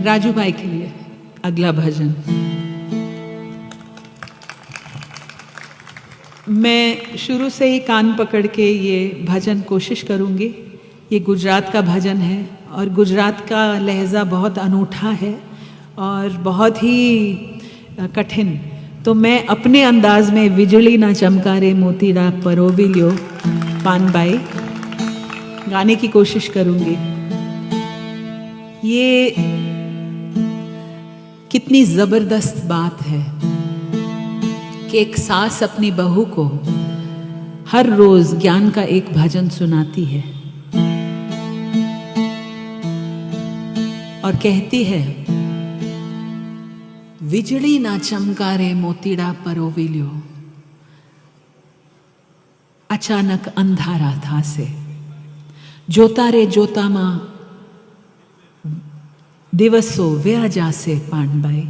राजू भाई के लिए अगला भजन। मैं शुरू से ही कान पकड़ के ये भजन कोशिश करूँगी। ये गुजरात का भजन है और गुजरात का लहजा बहुत अनूठा है और बहुत ही कठिन। तो मैं अपने अंदाज में विजली ना चमकारे मोतीड़ा परोविलियो पानबाई गाने की कोशिश करूँगी। ये कितनी ज़बरदस्त बात है कि एक सास अपनी बहू को हर रोज ज्ञान का एक भजन सुनाती है और कहती है, विजली ना चमकारे मोतीड़ा परोविलियो, अचानक अंधारा था से जोता रे जोता मां दिवसो व्या जासे पानबाई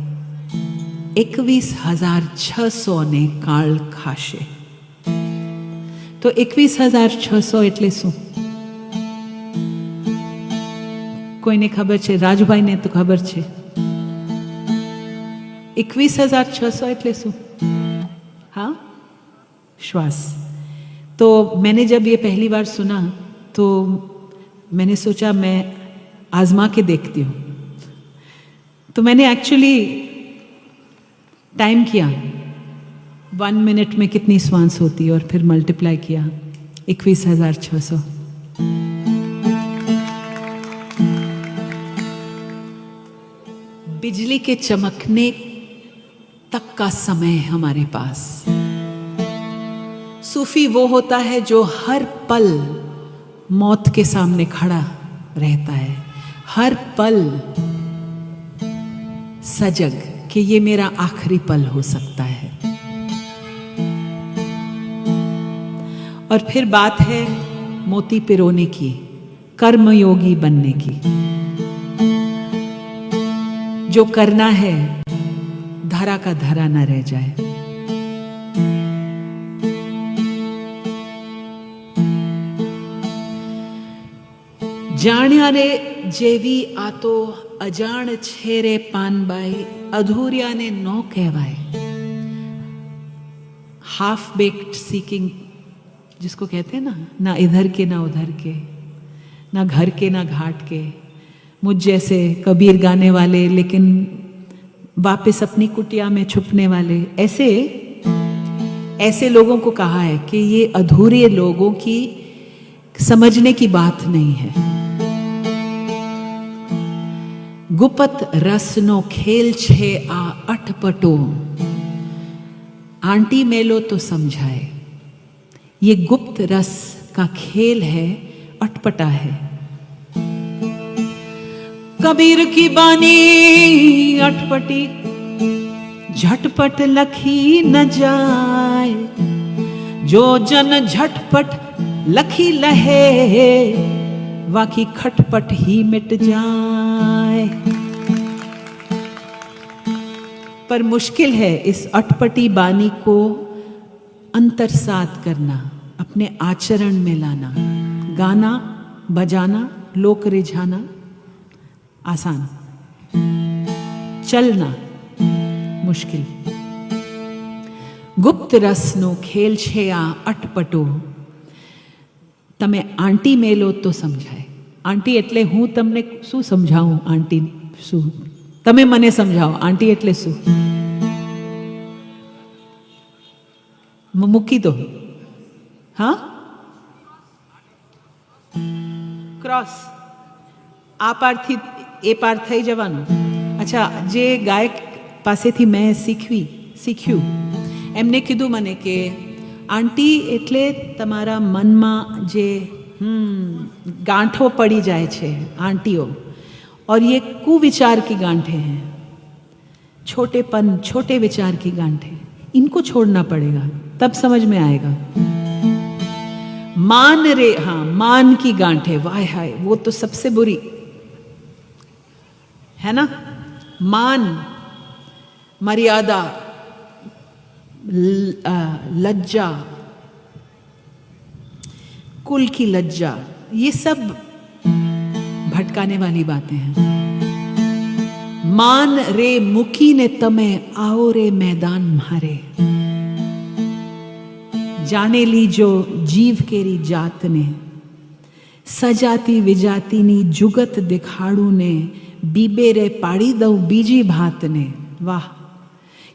21,600 ने काल खाशे। तो 21,600 એટલે શું? કોઈને ખબર છે? રાજુભાઈને તો ખબર છે। 21,600 એટલે શું? हाँ, श्वास। तो मैंने जब ये पहली बार सुना तो मैंने सोचा मैं आजमा के देखती हूँ। तो मैंने एक्चुअली टाइम किया 1 मिनट में कितनी श्वास होती है और फिर मल्टीप्लाई किया 21,600। बिजली के चमकने तक का समय हमारे पास। सूफी वो होता है जो हर पल मौत के सामने खड़ा रहता है, हर पल सजग कि ये मेरा आखिरी पल हो सकता है। और फिर बात है मोती पिरोने की, कर्मयोगी बनने की। जो करना है धरा का धरा न रह जाए। जाण्या रे जेवी आतो अजाण छेरे पानबाई, अधूरिया ने नो कहवाए। हाफ बेक्ड सीकिंग जिसको कहते हैं ना इधर के ना उधर के, ना घर के ना घाट के। मुझ जैसे कबीर गाने वाले लेकिन वापस अपनी कुटिया में छुपने वाले, ऐसे लोगों को कहा है कि ये अधूरे लोगों की समझने की बात नहीं है। गुपत रसनो खेल छे आ अटपटो, आंटी मेलो तो समझाए। ये गुप्त रस का खेल है, अटपटा है। कबीर की बानी अटपटी, झटपट लखी न जाए। जो जन झटपट लखी लहे, वाकी खटपट ही मिट जाए। पर मुश्किल है इस अटपटी बानी को अंतरसात करना, अपने आचरण में लाना। गाना बजाना, लोक रिझाना आसान, चलना मुश्किल। गुप्त रसनो खेल छे आ अटपटो, तमे आंटी मेलो तो समझाए। आंटी એટલે હું તમને શું સમજાવું? આંટી શું તમે મને સમજાવો? આંટી એટલે શું? મૂકી દો। હા, ક્રોસ આ પારથી એ પાર થઈ જવાનું। અચ્છા, જે ગાયક પાસેથી મેં શીખ્યું એમને કીધું મને કે આંટી એટલે તમારા મનમાં જે गांठों पड़ी जाए छे आंटियों, और ये कुविचार की गांठें हैं, छोटे विचार की गांठें, इनको छोड़ना पड़ेगा तब समझ में आएगा। मान रे, हाँ, मान की गांठें, वाह हाय, वो तो सबसे बुरी है ना। मान, मर्यादा, लज्जा, कुल की लज्जा, ये सब भटकाने वाली बातें हैं। मान रे मुकी ने तमे आओ रे मैदान मारे। जाने ली जो जीव केरी जात ने, सजाती विजाती नी जुगत दिखाड़ू ने, बीबे रे पाड़ी दऊ बीजी भात ने। वाह,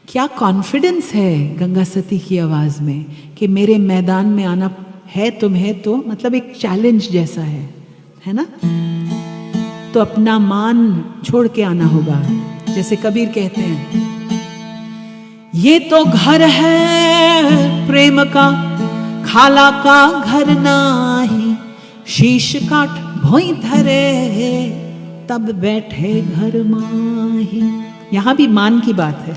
क्या कॉन्फिडेंस है गंगा सती की आवाज में कि मेरे मैदान में आना है तुम्हें, तो मतलब एक चैलेंज जैसा है ना। तो अपना मान छोड़ के आना होगा। जैसे कबीर कहते हैं, ये तो घर है प्रेम का, खाला का घर नाही, शीश काट भोई धरे तब बैठे घर माही। यहां भी मान की बात है।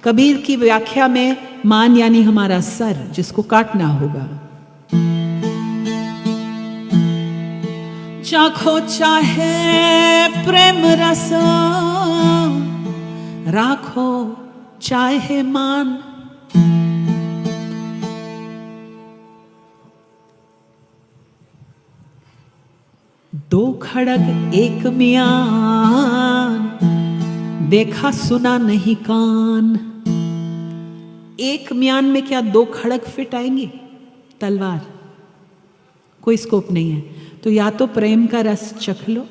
कबीर की व्याख्या में मान यानी हमारा सर, जिसको काटना होगा। चाखो चाहे प्रेम रस, राखो चाहे मान। दो खड़ग एक म्यान, देखा सुना नहीं कान। एक म्यान में क्या दो खड़ग फिट आएंगे? तलवार, कोई स्कोप नहीं है। तो या तो प्रेम का रस चख लो,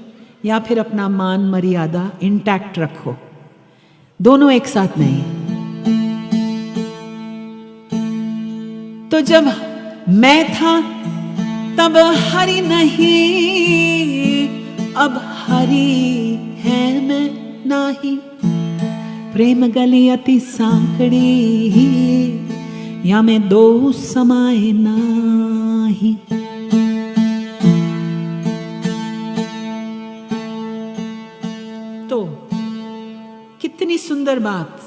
या फिर अपना मान मर्यादा इंटैक्ट रखो। दोनों एक साथ नहीं। तो जब मैं था तब हरि नहीं, अब हरि है मैं नाही। प्रेम गली अति सांकड़ी, या मैं दो समाए नाही। तो कितनी सुंदर बात।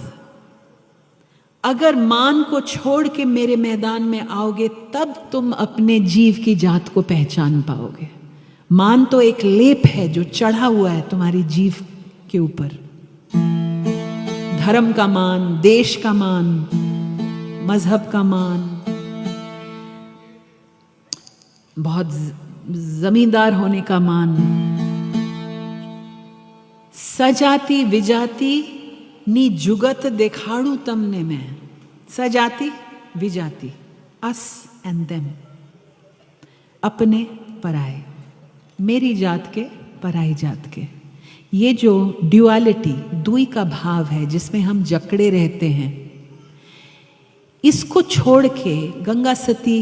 अगर मान को छोड़ के मेरे मैदान में आओगे, तब तुम अपने जीव की जात को पहचान पाओगे। मान तो एक लेप है जो चढ़ा हुआ है तुम्हारी जीव के ऊपर। धर्म का मान, देश का मान, मजहब का मान, बहुत जमींदार होने का मान। सजाती विजाती नी जुगत देखाड़ू तमने में। सजाती विजाती, अस एंड देम, अपने पराए, मेरी जात के पराई जात के। ये जो ड्युअलिटी, दुई का भाव है जिसमें हम जकड़े रहते हैं, इसको छोड़ के गंगा सती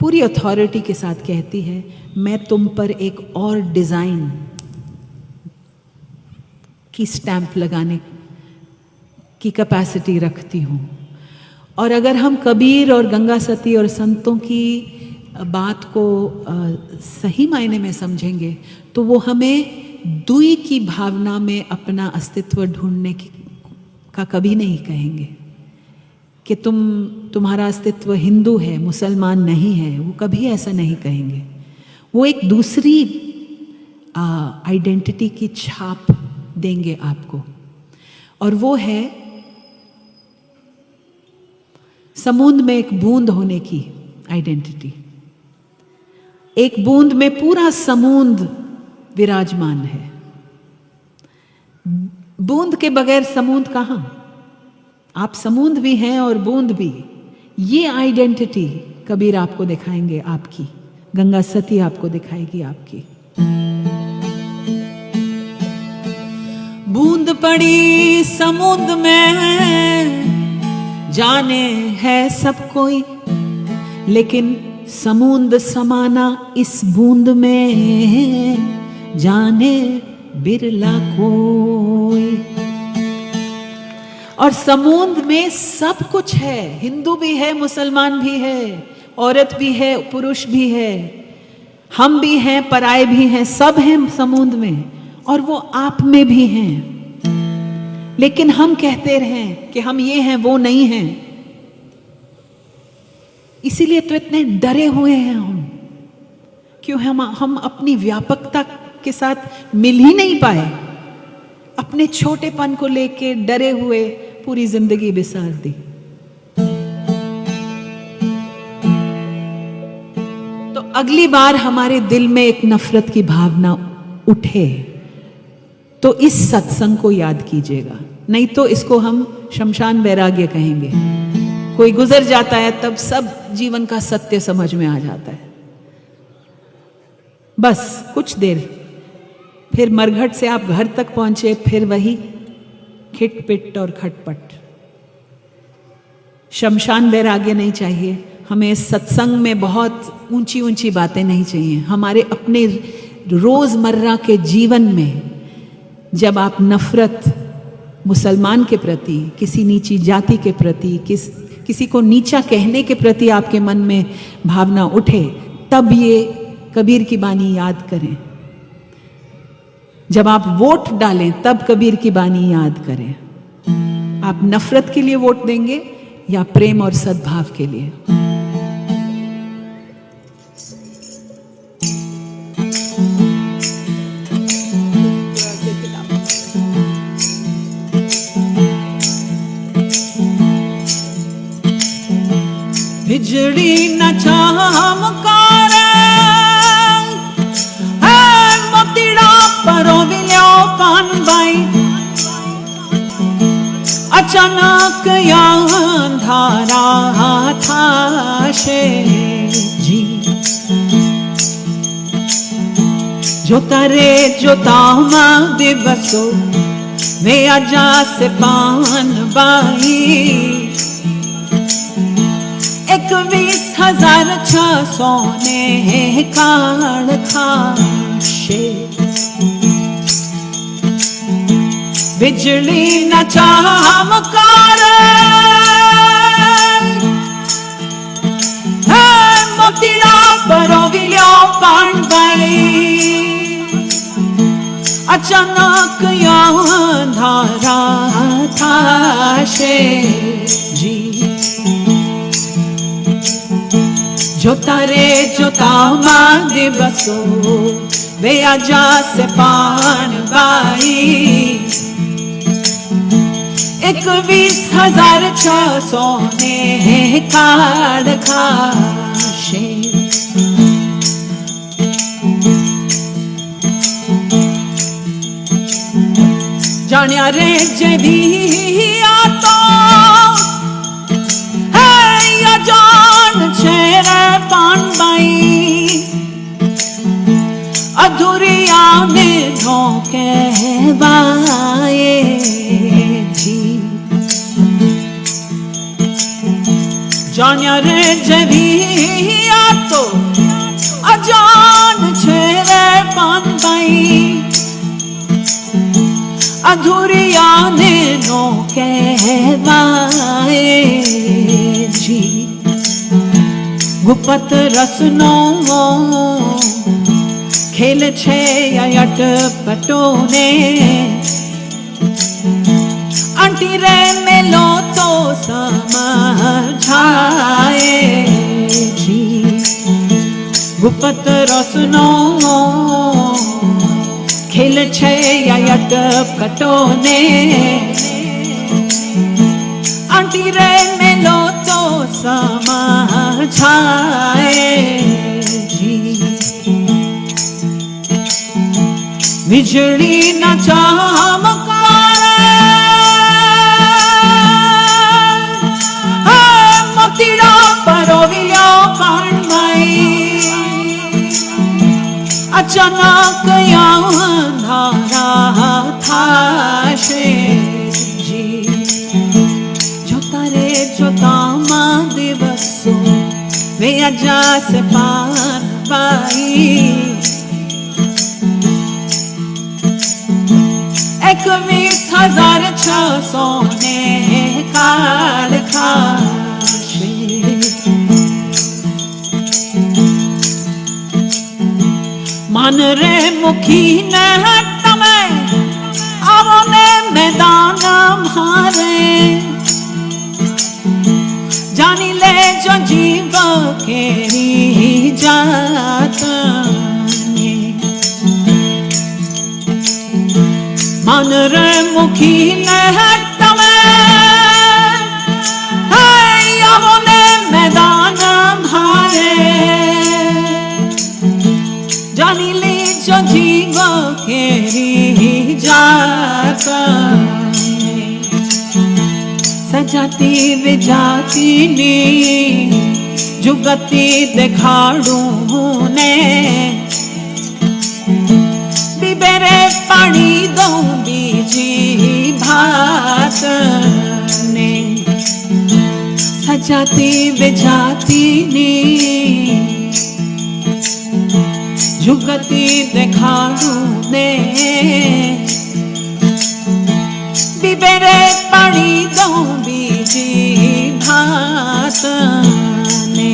पूरी अथॉरिटी के साथ कहती है, मैं तुम पर एक और डिजाइन की स्टैंप लगाने की कैपेसिटी रखती हूँ। और अगर हम कबीर और गंगा सती और संतों की बात को सही मायने में समझेंगे, तो वो हमें दुई की भावना में अपना अस्तित्व ढूंढने का कभी नहीं कहेंगे कि तुम्हारा अस्तित्व हिंदू है, मुसलमान नहीं है। वो कभी ऐसा नहीं कहेंगे। वो एक दूसरी आइडेंटिटी की छाप देंगे आपको, और वो है समुद्र में एक बूंद होने की आइडेंटिटी। एक बूंद में पूरा समुद्र विराजमान है। बूंद के बगैर समुद्र कहां? आप समुद्र भी हैं और बूंद भी। ये आइडेंटिटी कबीर आपको दिखाएंगे, आपकी गंगा सती आपको दिखाएगी आपकी। बूंद पड़ी समुद्र में, जाने है सब कोई, लेकिन समुद्र समाना इस बूंद में, जाने बिरला कोई। और समुद्र में सब कुछ है। हिंदू भी है, मुसलमान भी है, औरत भी है, पुरुष भी है, हम भी हैं, पराए भी हैं, सब हैं समुद्र में, और वो आप में भी हैं। लेकिन हम कहते रहें कि हम ये हैं, वो नहीं हैं। इसीलिए तो इतने डरे हुए हैं हम। क्यों? हम अपनी व्यापकता के साथ मिल ही नहीं पाए। अपने छोटेपन को लेके डरे हुए पूरी जिंदगी बिसार दी। तो अगली बार हमारे दिल में एक नफरत की भावना उठे, तो इस सत्संग को याद कीजिएगा, नहीं तो इसको हम शमशान वैराग्य कहेंगे। कोई गुजर जाता है तब सब जीवन का सत्य समझ में आ जाता है, बस कुछ देर, फिर मरघट से आप घर तक पहुंचे, फिर वही खिटपिट और खटपट। शमशान वैराग्य नहीं चाहिए हमें। सत्संग में बहुत ऊंची ऊंची बातें नहीं चाहिए। हमारे अपने रोजमर्रा के जीवन में जब आप नफरत मुसलमान के प्रति, किसी नीची जाति के प्रति, किसी को नीचा कहने के प्रति आपके मन में भावना उठे, तब ये कबीर की बानी याद करें। जब आप वोट डालें तब कबीर की बानी याद करें। आप नफरत के लिए वोट देंगे या प्रेम और सद्भाव के लिए? बिजली न चमकारे मोतीड़ा परोविल्यो कानबाई, अचानक अंधारा था जी। जोता रे जोता दिवसो वे आजा से पान बाई, 21,600 ने काड़ खाशे। बिजली न चमकारे मोतीड़ा परोविल्यो कानबाई, अचानक अंधारा था जी। जोता रे जोता दिवसो वे आजा से पान बाई, 21,600 ने काड़ खाशे। जानिया रे जेभी आतो है या जान छेरे पान बाई, अधूरिया में धोखे बाए जी। जानिया रे जेभी आतो अजान छेरे पान बाई, अधूरिया ने नो कहवाए जी। गुपत रसनो खेल छे अट पटोने, आंटी रे मेलो तो समझाए जी। गुपत रसनो खेल छे अट पटोने, आंटी रे मेलो तो समझाए जी। बिजली न चमकारे मोतीड़ा परोविल्यो कानबाई, अचानक अंधारा था जी। जोता रे जोता दिवसो वे आजा से पान बाई, 21,600 ने काड़ खाशे। मन रे मुखी ने तमे आवो ने मैदान मारे, जानी ले जो जीव केरी जात ने। मन रे मुखी ने तमे आवो ने मैदान मारे, जानी ले जो जीव केरी जा सजाती विजाती ने जुगती दिखाड़ू ने बिबेरे पानी दो बीजी भात ने सजाती विजाती ने जुगती दिखाड़ू ने बिबेरे पानी दो बीजी भात ने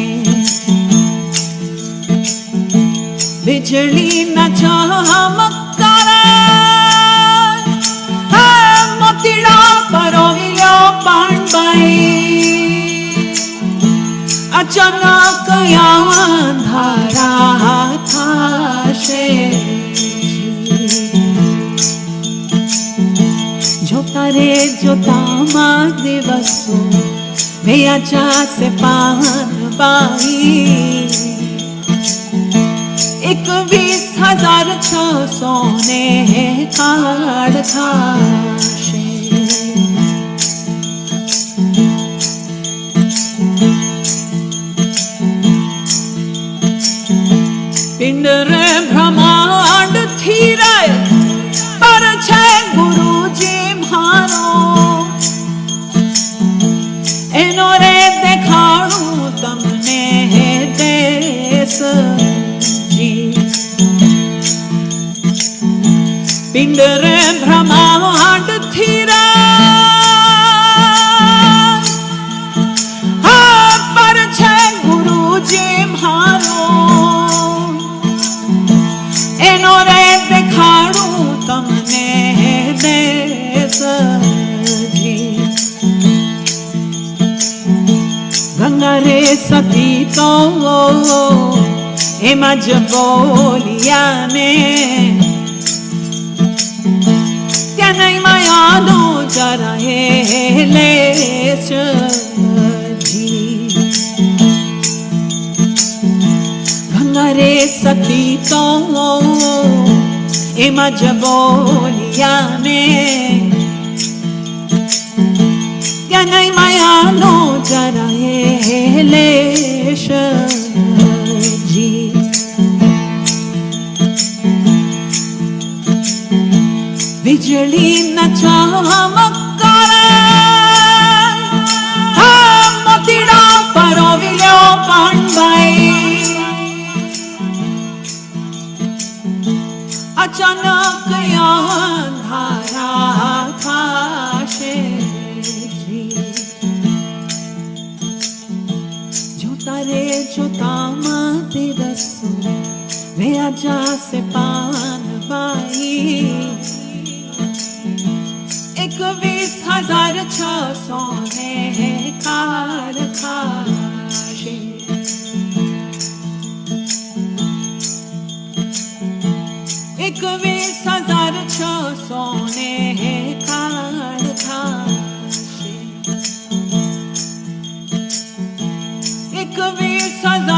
बिजली न चमकारे मोतीड़ा परोविलो पांडबाई अचानक अंधारा था जोता रे जोता माँ दिवसों भैया से पान बाई 21,600 ने काढ़ था पिंड रे ब्रह्मांड थी रे पर छे गुरु जी मारो एनो रे देखाड़ू तमने देश जी पिंड रे ब्रह्मांड थी रे पर छे गुरु जी मारो एनो रे देखाड़ू तमने देश जी गंगा रे सती तो एम ज बोलिया ने क्या नहीं मायानो जरा ले जी गंगा रे सती तो एम ज बोलिया ने क्या नहीं मायानो जरा ले जी बिजली न चमकारे मोतीड़ा परोविलो पांडबाई अचानक अंधारा था जोता रे जोता माते दसो वे आजा से पान बाई 21,600 ने काढ़ खाशे 21,600 ने काढ़ खाशे 21,000